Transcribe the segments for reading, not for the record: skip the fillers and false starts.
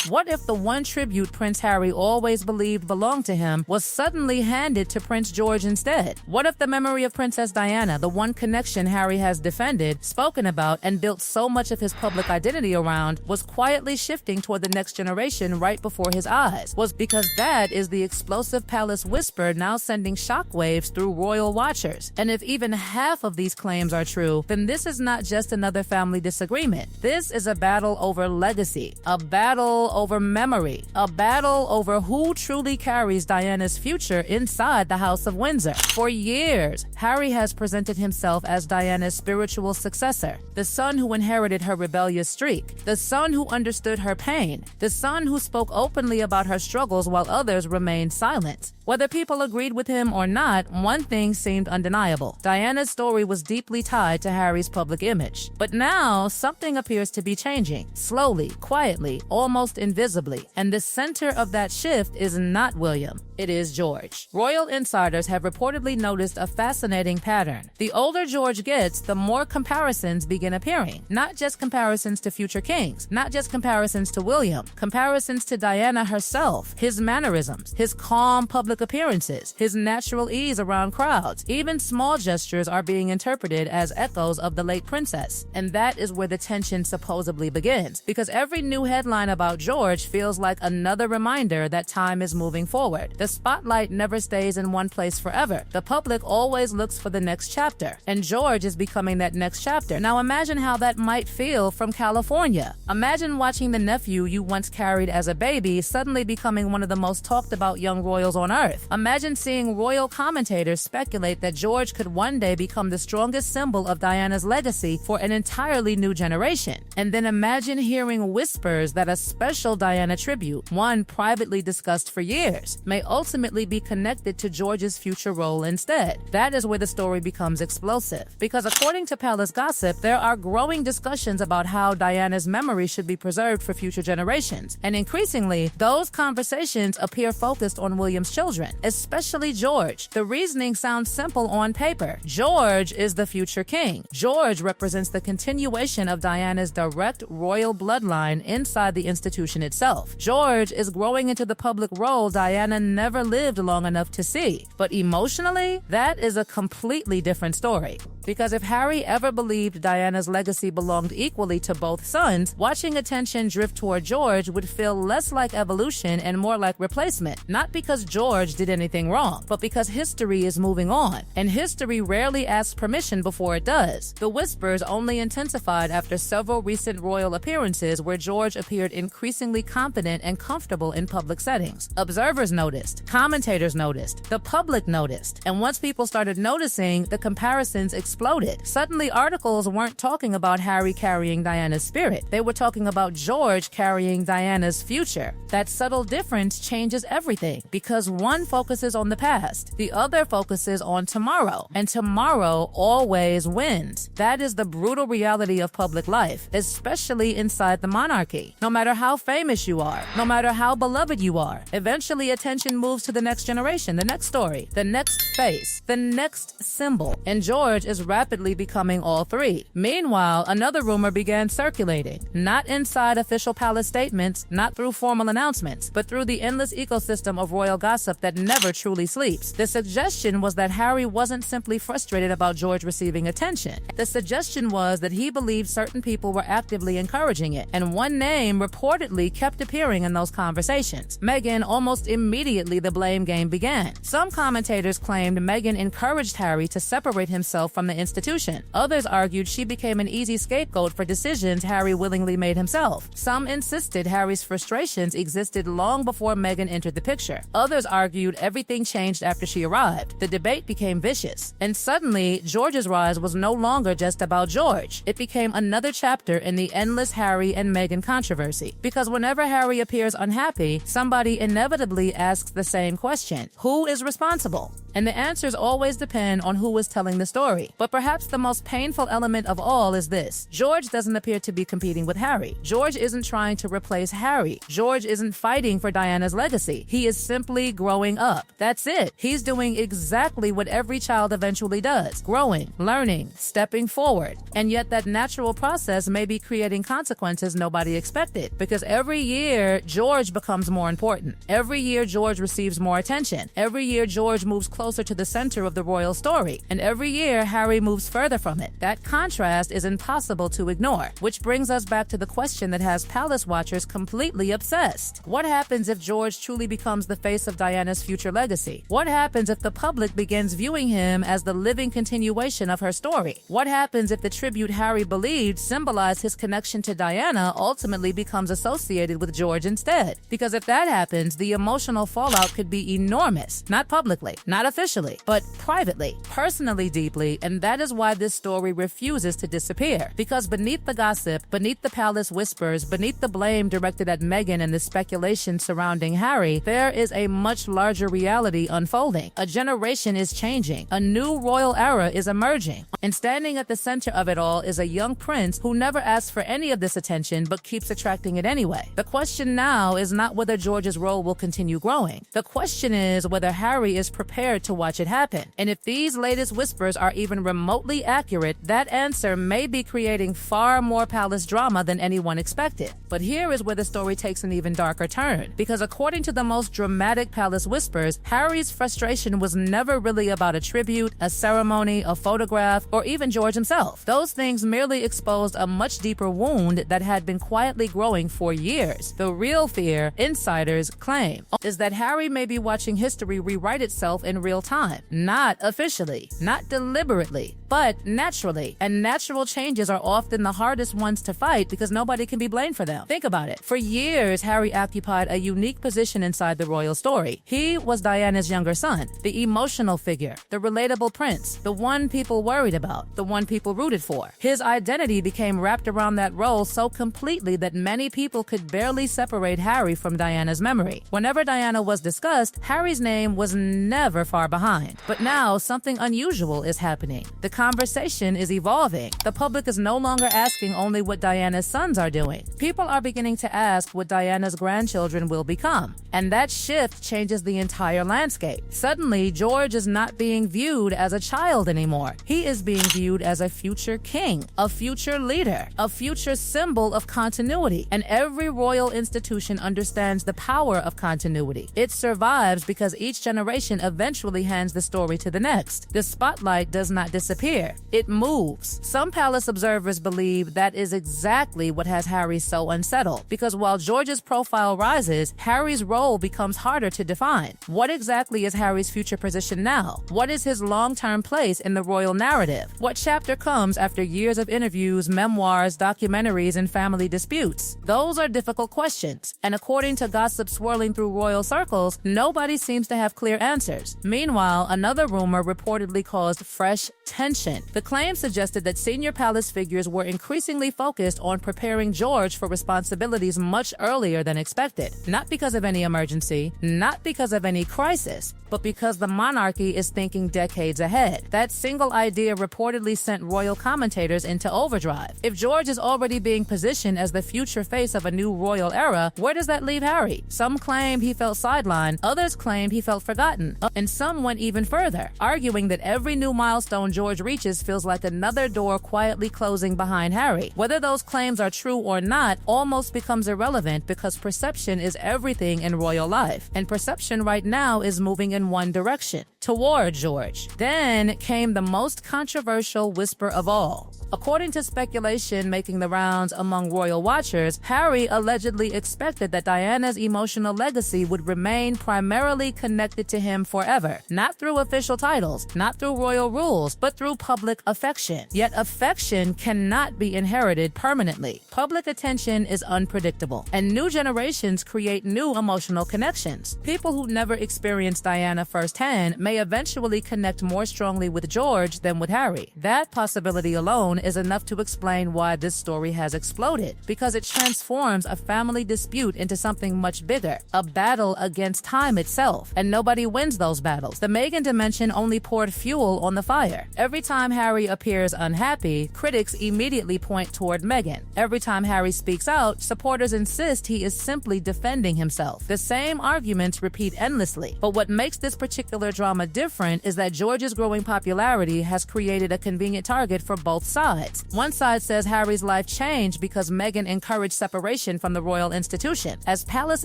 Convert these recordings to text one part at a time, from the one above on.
What if the one tribute Prince Harry always believed belonged to him was suddenly handed to Prince George instead? What if the memory of Princess Diana, the one connection Harry has defended, spoken about, and built so much of his public identity around, was quietly shifting toward the next generation right before his eyes? Was because that is the explosive palace whisper now sending shockwaves through royal watchers. And if even half of these claims are true, then this is not just another family disagreement. This is a battle over legacy, a battle over memory, a battle over who truly carries Diana's future inside the House of Windsor. For years, Harry has presented himself as Diana's spiritual successor, the son who inherited her rebellious streak, the son who understood her pain, the son who spoke openly about her struggles while others remained silent. Whether people agreed with him or not, one thing seemed undeniable. Diana's story was deeply tied to Harry's public image. But now, something appears to be changing. Slowly, quietly, almost invisibly. And the center of that shift is not William. It is George. Royal insiders have reportedly noticed a fascinating pattern. The older George gets, the more comparisons begin appearing. Not just comparisons to future kings, not just comparisons to William, comparisons to Diana herself, his mannerisms, his calm public appearances, his natural ease around crowds. Even small gestures are being interpreted as echoes of the late princess. And that is where the tension supposedly begins, because every new headline about George feels like another reminder that time is moving forward. The spotlight never stays in one place forever. The public always looks for the next chapter, and George is becoming that next chapter. Now imagine how that might feel from California. Imagine watching the nephew you once carried as a baby suddenly becoming one of the most talked about young royals on earth. Imagine seeing royal commentators speculate that George could one day become the strongest symbol of Diana's legacy for an entirely new generation. And then imagine hearing whispers that a special Diana tribute, one privately discussed for years, may ultimately be connected to George's future role instead. That is where the story becomes explosive. Because according to palace gossip, there are growing discussions about how Diana's memory should be preserved for future generations. And increasingly, those conversations appear focused on William's children, especially George. The reasoning sounds simple on paper. George is the future king. George represents the continuation of Diana's direct royal bloodline inside the institution itself. George is growing into the public role Diana never lived long enough to see. But emotionally, that is a completely different story. Because if Harry ever believed Diana's legacy belonged equally to both sons, watching attention drift toward George would feel less like evolution and more like replacement. Not because George did anything wrong, but because history is moving on, and history rarely asks permission before it does. The whispers only intensified after several recent royal appearances where George appeared increasingly confident and comfortable in public settings. Observers noticed, commentators noticed, the public noticed, and once people started noticing, the comparisons exploded. Suddenly, articles weren't talking about Harry carrying Diana's spirit. They were talking about George carrying Diana's future. That subtle difference changes everything, because one focuses on the past, the other focuses on tomorrow, and tomorrow always wins. That is the brutal reality of public life, especially inside the monarchy. No matter how famous you are, no matter how beloved you are, eventually attention moves to the next generation, the next story, the next face, the next symbol, and George is rapidly becoming all three. Meanwhile, another rumor began circulating, not inside official palace statements, not through formal announcements, but through the endless ecosystem of royal gossip that never truly sleeps. The suggestion was that Harry wasn't simply frustrated about George receiving attention. The suggestion was that he believed certain people were actively encouraging it, and one name reportedly kept appearing in those conversations. Meghan. Almost immediately, the blame game began. Some commentators claimed Meghan encouraged Harry to separate himself from the institution. Others argued she became an easy scapegoat for decisions Harry willingly made himself. Some insisted Harry's frustrations existed long before Meghan entered the picture. Others argued everything changed after she arrived. The debate became vicious. And suddenly, George's rise was no longer just about George. It became another chapter in the endless Harry and Meghan controversy. Because whenever Harry appears unhappy, somebody inevitably asks the same question: who is responsible? And the answers always depend on who is telling the story. But perhaps the most painful element of all is this: George doesn't appear to be competing with Harry. George isn't trying to replace Harry. George isn't fighting for Diana's legacy. He is simply growing up. That's it. He's doing exactly what every child eventually does: growing, learning, stepping forward. And yet that natural process may be creating consequences nobody expected, because every year George becomes more important. Every year George receives more attention. Every year George moves closer to the center of the royal story. And every year Harry moves further from it. That contrast is impossible to ignore, which brings us back to the question that has palace watchers completely obsessed. What happens if George truly becomes the face of Diana's future legacy? What happens if the public begins viewing him as the living continuation of her story? What happens if the tribute Harry believed symbolized his connection to Diana ultimately becomes associated with George instead? Because if that happens, the emotional fallout could be enormous. Not publicly, not officially, but privately, personally, deeply, and that is why this story refuses to disappear. Because beneath the gossip, beneath the palace whispers, beneath the blame directed at Meghan and the speculation surrounding Harry, there is a much larger reality unfolding. A generation is changing. A new royal era is emerging. And standing at the center of it all is a young prince who never asked for any of this attention but keeps attracting it anyway. The question now is not whether George's role will continue growing. The question is whether Harry is prepared to watch it happen. And if these latest whispers are even remotely accurate, that answer may be creating far more palace drama than anyone expected. But here is where the story takes an even darker turn. Because according to the most dramatic palace whispers, Harry's frustration was never really about a tribute, a ceremony, a photograph, or even George himself. Those things merely exposed a much deeper wound that had been quietly growing for years. The real fear, insiders claim, is that Harry may be watching history rewrite itself in real time. Not officially, not deliberately, but naturally. And natural changes are often the hardest ones to fight because nobody can be blamed for them. Think about it. For years, Harry occupied a unique position inside the royal story. He was Diana's younger son, the emotional figure, the relatable prince, the one people worried about, the one people rooted for. His identity became wrapped around that role so completely that many people could barely separate Harry from Diana's memory. Whenever Diana was discussed, Harry's name was never far behind. But now something unusual is happening. The conversation is evolving. The public is no longer asking only what Diana's sons are doing. People are beginning to ask what Diana's grandchildren will become. And that shift changes the entire landscape. Suddenly, George is not being viewed as a child anymore. He is being viewed as a future king, a future leader, a future symbol of continuity. And every royal institution understands the power of continuity. It survives because each generation eventually hands the story to the next. The spotlight does not disappear. It moves. Some palace observers believe that is exactly what has Harry so unsettled. Because while George's profile rises, Harry's role becomes harder to define. What exactly is Harry's future position now? What is his long-term place in the royal narrative? What chapter comes after years of interviews, memoirs, documentaries, and family disputes? Those are difficult questions. And according to gossip swirling through royal circles, nobody seems to have clear answers. Meanwhile, another rumor reportedly caused fresh tension. The claim suggested that senior palace figures were increasingly focused on preparing George for responsibilities much earlier than expected. Not because of any emergency, not because of any crisis, but because the monarchy is thinking decades ahead. That single idea reportedly sent royal commentators into overdrive. If George is already being positioned as the future face of a new royal era, where does that leave Harry? Some claim he felt sidelined, others claimed he felt forgotten, and some went even further, arguing that every new milestone George reaches feels like another door quietly closing behind Harry. Whether those claims are true or not almost becomes irrelevant because perception is everything in royal life, and perception right now is moving in one direction, toward George. Then came the most controversial whisper of all. According to speculation making the rounds among royal watchers, Harry allegedly expected that Diana's emotional legacy would remain primarily connected to him forever, not through official titles, not through royal rules, but through public affection. Yet affection cannot be inherited permanently. Public attention is unpredictable, and new generations create new emotional connections. People who never experienced Diana firsthand may may eventually connect more strongly with George than with Harry. That possibility alone is enough to explain why this story has exploded, because it transforms a family dispute into something much bigger, a battle against time itself, and nobody wins those battles. The Meghan dimension only poured fuel on the fire. Every time Harry appears unhappy, critics immediately point toward Meghan. Every time Harry speaks out, supporters insist he is simply defending himself. The same arguments repeat endlessly. But what makes this particular drama different is that George's growing popularity has created a convenient target for both sides. One side says Harry's life changed because Meghan encouraged separation from the royal institution. As palace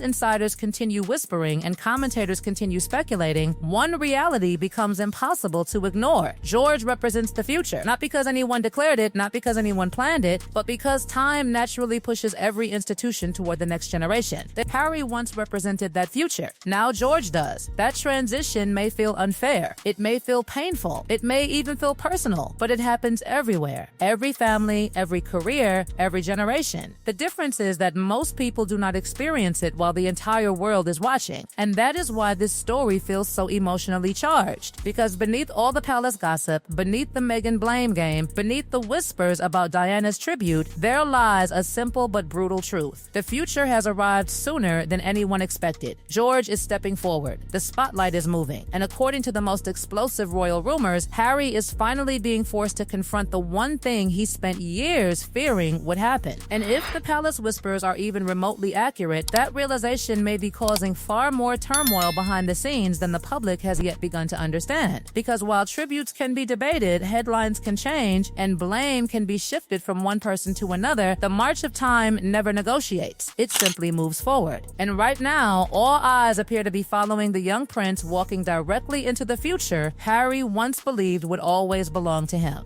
insiders continue whispering and commentators continue speculating, one reality becomes impossible to ignore. George represents the future, not because anyone declared it, not because anyone planned it, but because time naturally pushes every institution toward the next generation. Harry once represented that future. Now George does. That transition may feel unfair. It may feel painful. It may even feel personal, but it happens everywhere. Every family, every career, every generation. The difference is that most people do not experience it while the entire world is watching. And that is why this story feels so emotionally charged. Because beneath all the palace gossip, beneath the Meghan blame game, beneath the whispers about Diana's tribute, there lies a simple but brutal truth. The future has arrived sooner than anyone expected. George is stepping forward. The spotlight is moving. And according to the most explosive royal rumors, Harry is finally being forced to confront the one thing he spent years fearing would happen. And if the palace whispers are even remotely accurate, that realization may be causing far more turmoil behind the scenes than the public has yet begun to understand. Because while tributes can be debated, headlines can change, and blame can be shifted from one person to another, the march of time never negotiates. It simply moves forward. And right now, all eyes appear to be following the young prince walking directly into the future Harry once believed would always belong to him.